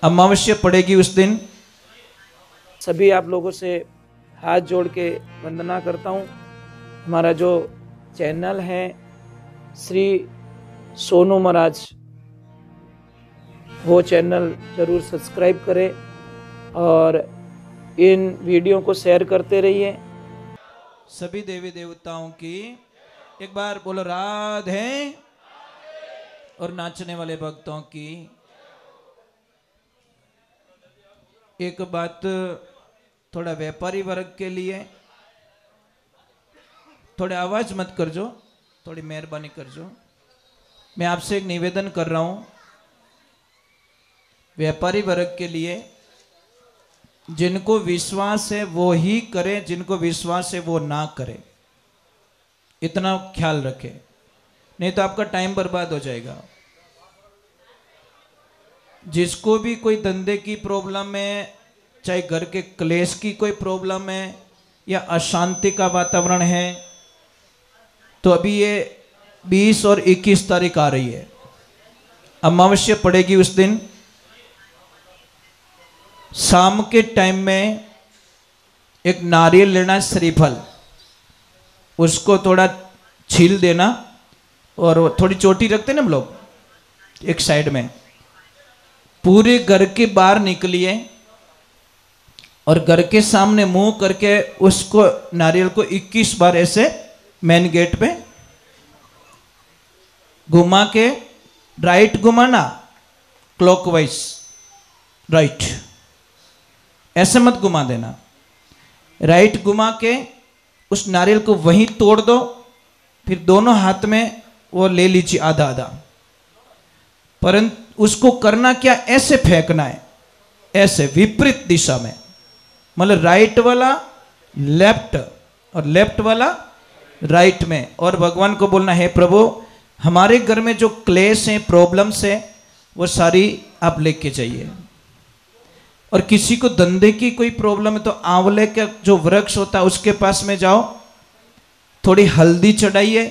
अमावस्या पड़ेगी उस दिन। सभी आप लोगों से हाथ जोड़ के वंदना करता हूँ। हमारा जो चैनल है श्री सोनू महाराज, वो चैनल जरूर सब्सक्राइब करें और इन वीडियो को शेयर करते रहिए। सभी देवी देवताओं की एक बार बोलो राधे, और नाचने वाले भक्तों की। एक बात थोड़ा व्यापारी वर्ग के लिए, थोड़े आवाज मत करजो, थोड़ी मेहरबानी करजो। मैं आपसे एक निवेदन कर रहा हूं, व्यापारी वर्ग के लिए, जिनको विश्वास है वो ही करे, जिनको विश्वास है वो ना करे, इतना ख्याल रखें, नहीं तो आपका टाइम बर्बाद हो जाएगा। जिसको भी कोई धंधे की प्रॉब्लम है, चाहे घर के क्लेश की कोई प्रॉब्लम है या अशांति का वातावरण है, तो अभी ये 20 और 21 तारीख आ रही है, अमावस्या पड़ेगी उस दिन। शाम के टाइम में एक नारियल लेना, श्रीफल, उसको थोड़ा छील देना और थोड़ी चोटी रखते ना हम लोग एक साइड में, पूरे घर के बाहर निकलिए और घर के सामने मुंह करके उसको नारियल को 21 बार ऐसे मेन गेट पे घुमा के, राइट घुमाना, क्लॉकवाइज राइट, ऐसे मत घुमा देना, राइट घुमा के उस नारियल को वहीं तोड़ दो, फिर दोनों हाथ में वो ले लीजिए आधा आधा। परंतु उसको करना क्या, ऐसे फेंकना है, ऐसे विपरीत दिशा में, मतलब राइट वाला लेफ्ट और लेफ्ट वाला राइट में। और भगवान को बोलना है, प्रभु हमारे घर में जो क्लेश है, प्रॉब्लम्स है, वो सारी आप लेके जाइए। और किसी को धंधे की कोई प्रॉब्लम है तो आंवले का जो वृक्ष होता है उसके पास में जाओ, थोड़ी हल्दी चढ़ाइए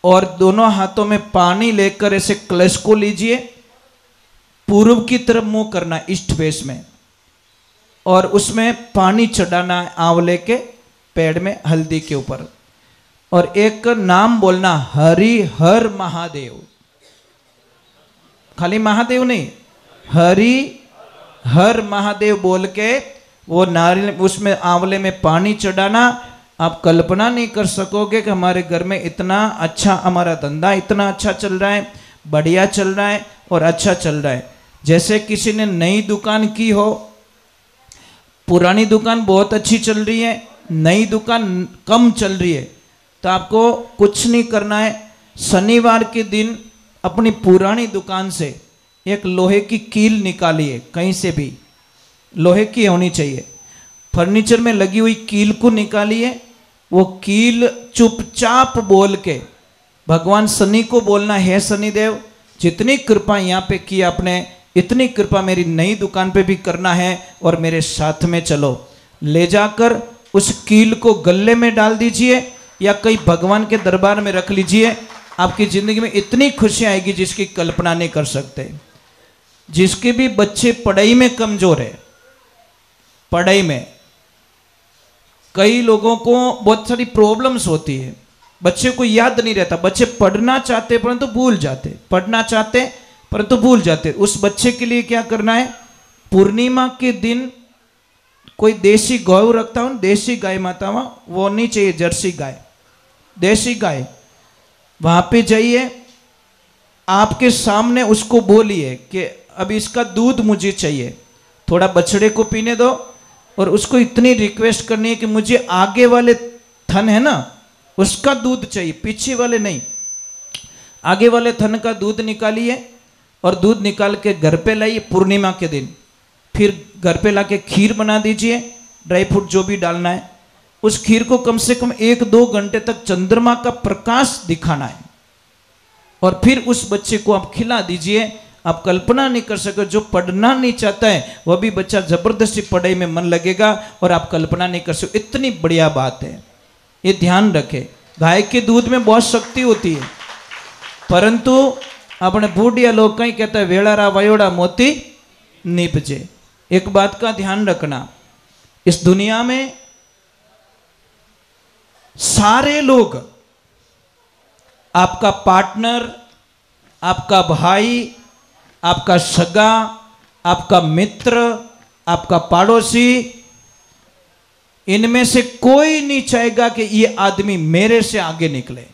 और दोनों हाथों में पानी लेकर ऐसे कलश को लीजिए, पूर्व की तरफ मुंह करना, ईस्ट फेस में, और उसमें पानी चढ़ाना है आंवले के पेड़ में, हल्दी के ऊपर, और एक नाम बोलना, हरि हर महादेव। खाली महादेव नहीं, हरि हर महादेव बोल के वो नारियल उसमें आंवले में पानी चढ़ाना। आप कल्पना नहीं कर सकोगे कि हमारे घर में इतना अच्छा, हमारा धंधा इतना अच्छा चल रहा है, बढ़िया चल रहा है और अच्छा चल रहा है। जैसे किसी ने नई दुकान की हो, पुरानी दुकान बहुत अच्छी चल रही है, नई दुकान कम चल रही है, तो आपको कुछ नहीं करना है, शनिवार के दिन अपनी पुरानी दुकान से एक लोहे की कील निकालिए, कहीं से भी लोहे की होनी चाहिए, फर्नीचर में लगी हुई कील को निकालिए। वो कील चुपचाप बोल के भगवान शनि को बोलना, है शनिदेव जितनी कृपा यहाँ पे की आपने, इतनी कृपा मेरी नई दुकान पे भी करना है और मेरे साथ में चलो। ले जाकर उस कील को गले में डाल दीजिए या कहीं भगवान के दरबार में रख लीजिए। आपकी जिंदगी में इतनी खुशी आएगी जिसकी कल्पना नहीं कर सकते। जिसके भी बच्चे पढ़ाई में कमजोर है, पढ़ाई में कई लोगों को बहुत सारी प्रॉब्लम्स होती है, बच्चे को याद नहीं रहता, बच्चे पढ़ना चाहते परंतु भूल जाते, पढ़ना चाहते परंतु भूल जाते। उस बच्चे के लिए क्या करना है, पूर्णिमा के दिन कोई देसी गौ रखता हूं, देसी गाय माता, वो नहीं चाहिए, जर्सी गाय, देसी गाय, वहां पे जाइए, आपके सामने उसको बोलिए कि अभी इसका दूध मुझे चाहिए, थोड़ा बछड़े को पीने दो, और उसको इतनी रिक्वेस्ट करनी है कि मुझे आगे वाले थन है ना उसका दूध चाहिए, पीछे वाले नहीं, आगे वाले थन का दूध निकालिए और दूध निकाल के घर पे लाइए पूर्णिमा के दिन। फिर घर पे लाके खीर बना दीजिए, ड्राई फ्रूट जो भी डालना है, उस खीर को कम से कम 1-2 घंटे तक चंद्रमा का प्रकाश दिखाना है और फिर उस बच्चे को आप खिला दीजिए। आप कल्पना नहीं कर सकते, जो पढ़ना नहीं चाहता है वह भी बच्चा जबरदस्ती पढ़ाई में मन लगेगा और आप कल्पना नहीं कर सकते, इतनी बढ़िया बात है। ये ध्यान रखें, गाय के दूध में बहुत शक्ति होती है, परंतु अपने बूढ़िया लोग कहीं कहता है वेड़ारा वयोड़ा मोती निपजे। एक बात का ध्यान रखना, इस दुनिया में सारे लोग, आपका पार्टनर, आपका भाई, आपका सगा, आपका मित्र, आपका पड़ोसी, इनमें से कोई नहीं चाहेगा कि ये आदमी मेरे से आगे निकले।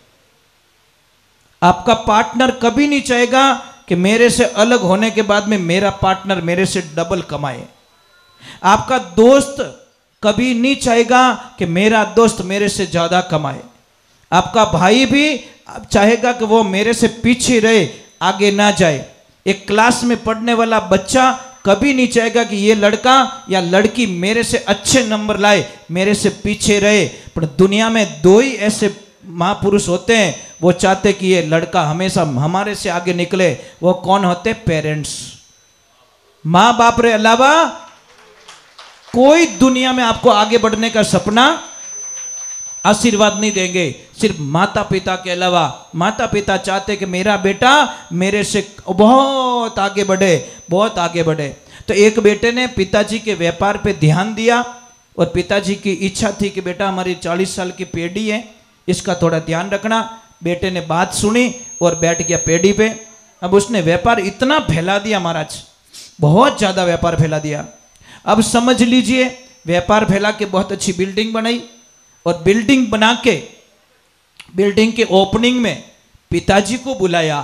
आपका पार्टनर कभी नहीं चाहेगा कि मेरे से अलग होने के बाद में मेरा पार्टनर मेरे से डबल कमाए। आपका दोस्त कभी नहीं चाहेगा कि मेरा दोस्त मेरे से ज्यादा कमाए। आपका भाई भी चाहेगा कि वो मेरे से पीछे रहे, आगे ना जाए। एक क्लास में पढ़ने वाला बच्चा कभी नहीं चाहेगा कि ये लड़का या लड़की मेरे से अच्छे नंबर लाए, मेरे से पीछे रहे। पर दुनिया में दो ही ऐसे महापुरुष होते हैं, वो चाहते कि ये लड़का हमेशा हमारे से आगे निकले। वो कौन होते? पेरेंट्स। माँ बाप रे अलावा कोई दुनिया में आपको आगे बढ़ने का सपना, आशीर्वाद नहीं देंगे। सिर्फ माता पिता के अलावा। माता पिता चाहते कि मेरा बेटा मेरे से बहुत आगे बढ़े, बहुत आगे बढ़े। तो एक बेटे ने पिताजी के व्यापार पे ध्यान दिया और पिताजी की इच्छा थी कि बेटा हमारी 40 साल की पेढ़ी है, इसका थोड़ा ध्यान रखना। बेटे ने बात सुनी और बैठ गया पेढ़ी पे। अब उसने व्यापार इतना फैला दिया महाराज, बहुत ज्यादा व्यापार फैला दिया। अब समझ लीजिए, व्यापार फैला के बहुत अच्छी बिल्डिंग बनाई और बिल्डिंग बना के बिल्डिंग के ओपनिंग में पिताजी को बुलाया,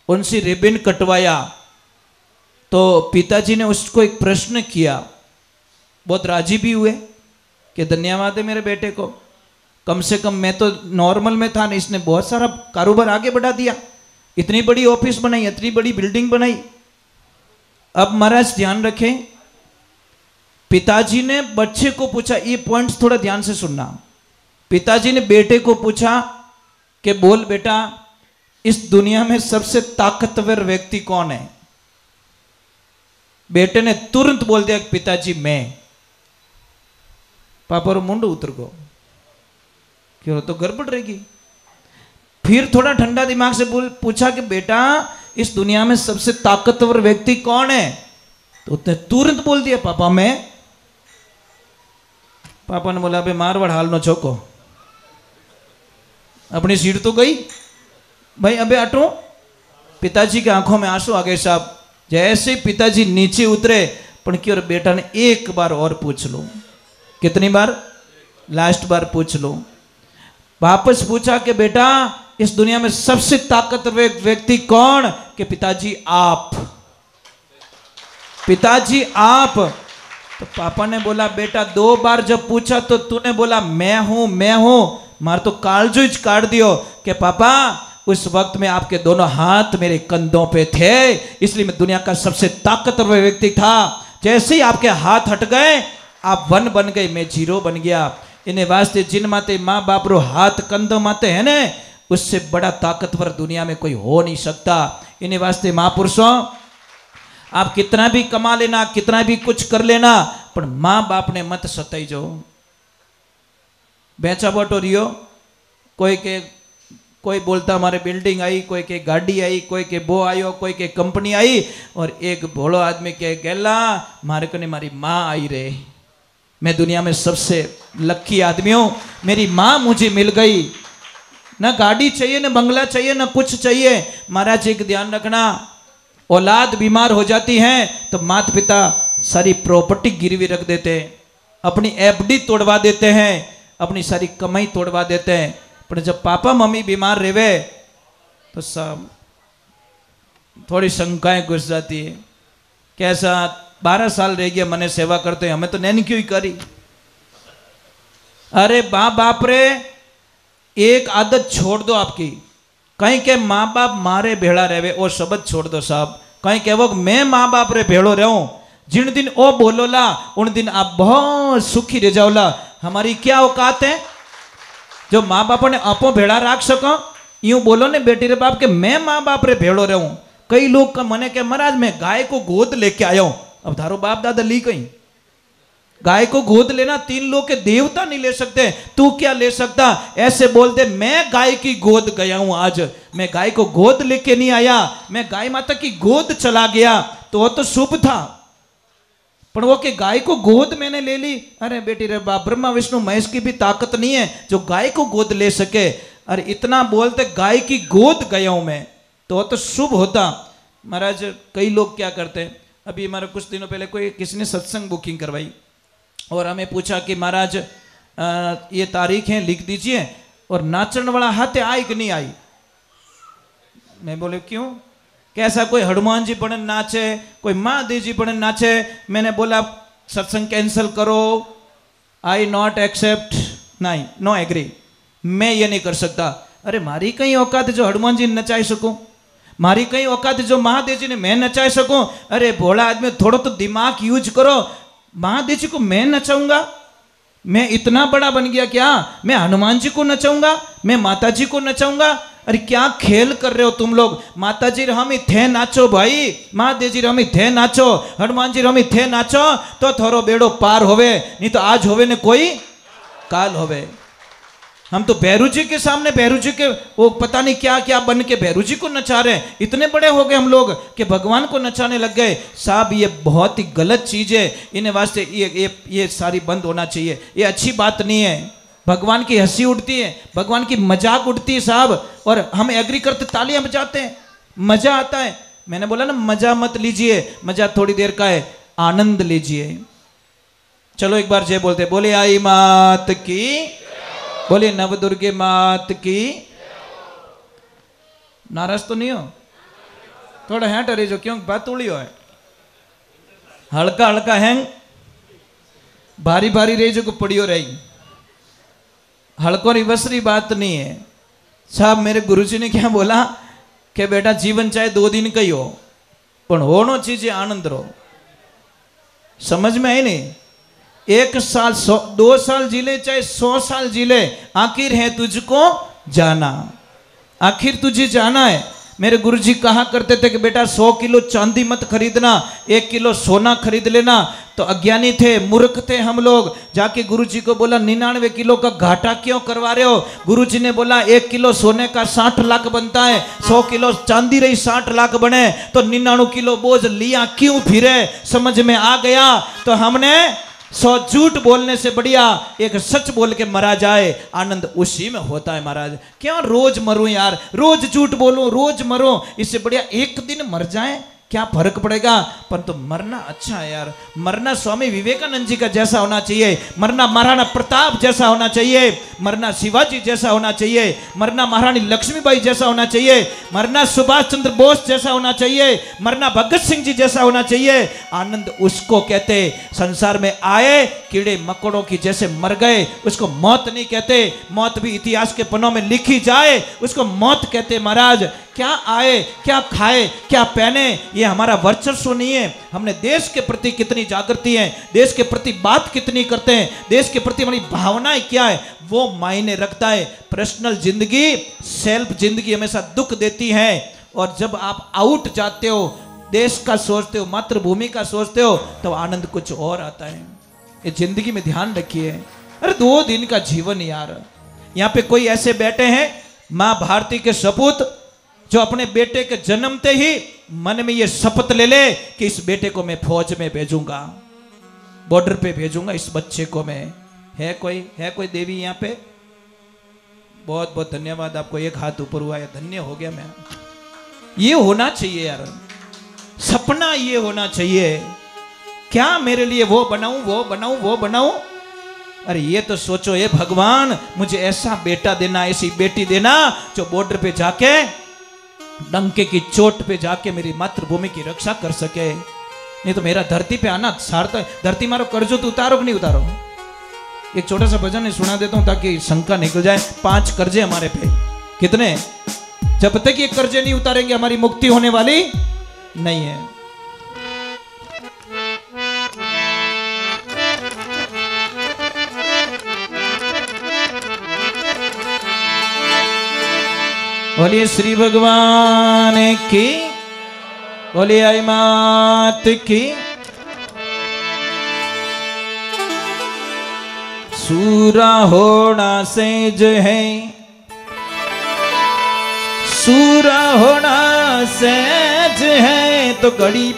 उनसे रिबन कटवाया। तो पिताजी ने उसको एक प्रश्न किया, बहुत राजी भी हुए कि धन्यवाद है मेरे बेटे को, कम से कम मैं तो नॉर्मल में था, इसने बहुत सारा कारोबार आगे बढ़ा दिया, इतनी बड़ी ऑफिस बनाई, इतनी बड़ी बिल्डिंग बनाई। अब महाराज ध्यान रखें, पिताजी ने बच्चे को पूछा, ये पॉइंट्स थोड़ा ध्यान से सुनना। पिताजी ने बेटे को पूछा कि बोल बेटा, इस दुनिया में सबसे ताकतवर व्यक्ति कौन है? बेटे ने तुरंत बोल दिया पिताजी मैं। पापा रो मुंड उतर को, क्यों तो गड़बड़ रहेगी। फिर थोड़ा ठंडा दिमाग से पूछा कि बेटा इस दुनिया में सबसे ताकतवर व्यक्ति कौन है? तो उसने तुरंत बोल दिया पापा मैं। पापा ने बोला, बे मारवाड़ हाल नो छोको, अपनी सीट तो गई भाई, अबे हटो। पिताजी की आंखों में आंसू आ गए साहब। जैसे पिताजी नीचे उतरे, पर क्यों बेटा ने एक बार और पूछ लो। कितनी बार? लास्ट बार पूछ लो। वापस पूछा कि बेटा इस दुनिया में सबसे ताकतवर व्यक्ति कौन? कि पिताजी आप। पिताजी आप। तो पापा ने बोला, बेटा 2 बार जब पूछा तो तूने बोला मैं हूं मैं हूं, मार तो कालजू काट दियो कि पापा उस वक्त में आपके दोनों हाथ मेरे कंधों पे थे, इसलिए मैं दुनिया का सबसे ताकतवर व्यक्ति था। जैसे ही आपके हाथ हट गए आप 1 बन गए, मैं 0 बन गया। इन्हें वास्ते जिन माते माँ बाप रो हाथ कंधों माते है ने, उससे बड़ा ताकतवर दुनिया में कोई हो नहीं सकता। इन्हें वास्ते महापुरुषों, आप कितना भी कमा लेना, कितना भी कुछ कर लेना, पर माँ बाप ने मत सताई जो। बेचा बटो रियो, कोई बोलता हमारे बिल्डिंग आई, कोई के गाड़ी आई, कोई के वो आयो, कोई के कंपनी आई, और एक भोलो आदमी के गेला मारे को ने मारी माँ आई रे, मैं दुनिया में सबसे लकी आदमी हूं, मेरी माँ मुझे मिल गई। ना गाड़ी चाहिए, ना बंगला चाहिए, ना कुछ चाहिए। महाराज एक ध्यान रखना, औलाद बीमार हो जाती है तो माता पिता सारी प्रॉपर्टी गिरवी रख देते हैं, अपनी एफडी तोड़वा देते हैं, अपनी सारी कमाई तोड़वा देते हैं। पर जब पापा मम्मी बीमार रहे तो सब थोड़ी शंकाएं घुस जाती है। कैसा 12 साल रह गया मने सेवा करते, हमें तो नैन क्यों ही करी। अरे बाप रे, एक आदत छोड़ दो आपकी। कहीं के माँ बाप मारे भेड़ा रहे वो शब्द छोड़ दो साहब। कहीं कहो मैं माँ बाप रे भेड़ो रहूं, जिन दिन ओ बोलोला उन दिन आप बहुत सुखी रह जाओला। हमारी क्या औकात है जो माँ बाप ने आपो भेड़ा राख सको? यूं बोलो ने बेटी रे बाप के मैं माँ बाप रे भेड़ो रहूं। कई लोग का मने के महाराज मैं गाय को गोद लेके आया हूं। अब धारो बाप दादा ली कहीं गाय को गोद लेना 3 लोग के देवता नहीं ले सकते, तू क्या ले सकता? ऐसे बोलते मैं गाय की गोद गया हूं, आज मैं गाय को गोद लेके नहीं आया, मैं गाय माता की गोद चला गया, तो वो तो शुभ था। पर वो कि गाय को गोद मैंने ले ली। अरे बेटी रे बाप, ब्रह्मा विष्णु महेश की भी ताकत नहीं है जो गाय को गोद ले सके। अरे इतना बोलते गाय की गोद गया हूं मैं, तो शुभ होता। महाराज कई लोग क्या करते हैं, अभी हमारे कुछ दिनों पहले कोई किसी ने सत्संग बुकिंग करवाई और हमें पूछा कि महाराज ये तारीख है लिख दीजिए, और नाचने वाला हाथे आई कि नहीं आई। मैं बोले क्यों, कैसा कोई हनुमान जी पढ़न नाचे, कोई महादेव जी पढ़न नाचे। मैंने बोला सत्संग कैंसिल करो, आई नॉट एक्सेप्ट, नहीं नो एग्री, मैं ये नहीं कर सकता। अरे मारी कहीं औकात है जो हनुमान जी नचाई सकूं, मारी कहीं औकात है जो महादेव जी ने मैं नचाई सकूं। अरे भोला आदमी थोड़ा तो दिमाग यूज करो, महादेव जी को मैं नचाऊंगा, मैं इतना बड़ा बन गया क्या, मैं हनुमान जी को नचाऊंगा, मैं माता जी को नचाऊंगा। अरे क्या खेल कर रहे हो तुम लोग। माता जी हम ही थे नाचो भाई, महादेव जी हम ही थे नाचो, हनुमान जी हम ही थे नाचो, तो थोरो बेड़ो पार होवे, नहीं तो आज होवे ने कोई काल होवे। हम तो भैरू जी के सामने, भैरू जी के वो पता नहीं क्या क्या बन के भैरू जी को नचा रहे हैं। इतने बड़े हो गए हम लोग कि भगवान को नचाने लग गए। साहब ये बहुत ही गलत चीज है, इन्हें वास्ते ये सारी बंद होना चाहिए, ये अच्छी बात नहीं है। भगवान की हंसी उड़ती है, भगवान की मजाक उड़ती है साहब, और हम एग्री करते तालियां बजाते हैं, मजा आता है। मैंने बोला ना मजा मत लीजिए, मजा थोड़ी देर का है, आनंद लीजिए। चलो एक बार जय बोलते, बोले आई मात की, बोले नवदुर्गे मात की। नाराज तो नहीं हो, थोड़ा हैंट अरे जो क्यों बात उड़ी हो है, हल्का हल्का हैंग, भारी भारी रही जो को पड़ियो रही, हल्को रिवसरी बात नहीं है। साहब मेरे गुरुजी ने क्या बोला कि बेटा जीवन चाहे 2 दिन का ही हो, पर होनो चीजें आनंद रो। समझ में आई नहीं, 1 साल 2 साल जी ले चाहे 100 साल जी ले, आखिर है तुझको जाना, आखिर तुझे जाना है। मेरे गुरुजी कहा करते थे कि बेटा 100 किलो चांदी मत खरीदना, 1 किलो सोना खरीद लेना। तो अज्ञानी थे, मूर्ख थे हम लोग। जाके गुरुजी को बोला 99 किलो का घाटा क्यों करवा रहे हो। गुरुजी ने बोला 1 किलो सोने का 60 लाख बनता है, 100 किलो चांदी रही 60 लाख बने, तो 99 किलो बोझ लिया क्यों फिरे। समझ में आ गया। तो हमने 100 झूठ बोलने से बढ़िया एक सच बोल के मरा जाए, आनंद उसी में होता है महाराज। क्यों रोज मरूं यार, रोज झूठ बोलूं, रोज मरूं, इससे बढ़िया एक दिन मर जाए, क्या फर्क पड़ेगा। पर तो मरना अच्छा है यार, मरना स्वामी विवेकानंद जी का जैसा होना चाहिए, मरना महाराणा प्रताप जैसा होना चाहिए, मरना शिवाजी जैसा होना चाहिए, मरना महारानी लक्ष्मीबाई जैसा होना चाहिए, मरना सुभाष चंद्र बोस जैसा होना चाहिए, मरना भगत सिंह जी जैसा होना चाहिए। आनंद उसको कहते, संसार में आए कीड़े मकोड़ों की जैसे मर गए, उसको मौत नहीं कहते। मौत भी इतिहास के पन्नों में लिखी जाए, उसको मौत कहते। महाराज क्या आए, क्या खाए, क्या पहने, ये हमारा वर्चस्व नहीं है। हमने देश के प्रति कितनी जागृति है, देश के प्रति बात कितनी करते हैं, देश के प्रति हमारी भावनाएं क्या है, वो मायने रखता है। पर्सनल जिंदगी, सेल्फ जिंदगी हमेशा दुख देती है। और जब आप आउट जाते हो, देश का सोचते हो, मातृभूमि का सोचते हो, तो आनंद कुछ और आता है। ये जिंदगी में ध्यान रखिए। अरे 2 दिन का जीवन यार। यहाँ पे कोई ऐसे बैठे हैं माँ भारती के सपूत, जो अपने बेटे के जन्मते ही मन में ये शपथ ले ले कि इस बेटे को मैं फौज में भेजूंगा, बॉर्डर पे भेजूंगा इस बच्चे को मैं। है कोई देवी यहाँ पे? बहुत बहुत धन्यवाद आपको, एक हाथ ऊपर हुआ है, धन्य हो गया मैं। ये होना चाहिए यार, सपना ये होना चाहिए। क्या मेरे लिए वो बनाऊं, वो बनाऊं, वो बनाऊं। अरे ये तो सोचो, ये भगवान मुझे ऐसा बेटा देना, ऐसी बेटी देना जो बॉर्डर पे जाके डंके की चोट पे जाके मेरी मातृभूमि की रक्षा कर सके। नहीं तो मेरा धरती पे आना सार्थक। धरती मारो कर्जो तो उतारो कि नहीं उतारो। एक छोटा सा भजन सुना देता हूं ताकि शंका निकल जाए। 5 कर्जे हमारे पे, कितने? जब तक ये कर्जे नहीं उतारेंगे हमारी मुक्ति होने वाली नहीं है। बोलिए श्री भगवान की, बोलिए आई मात की। सूरा होना सेज है, सूरा होना सहज है, तो घड़ी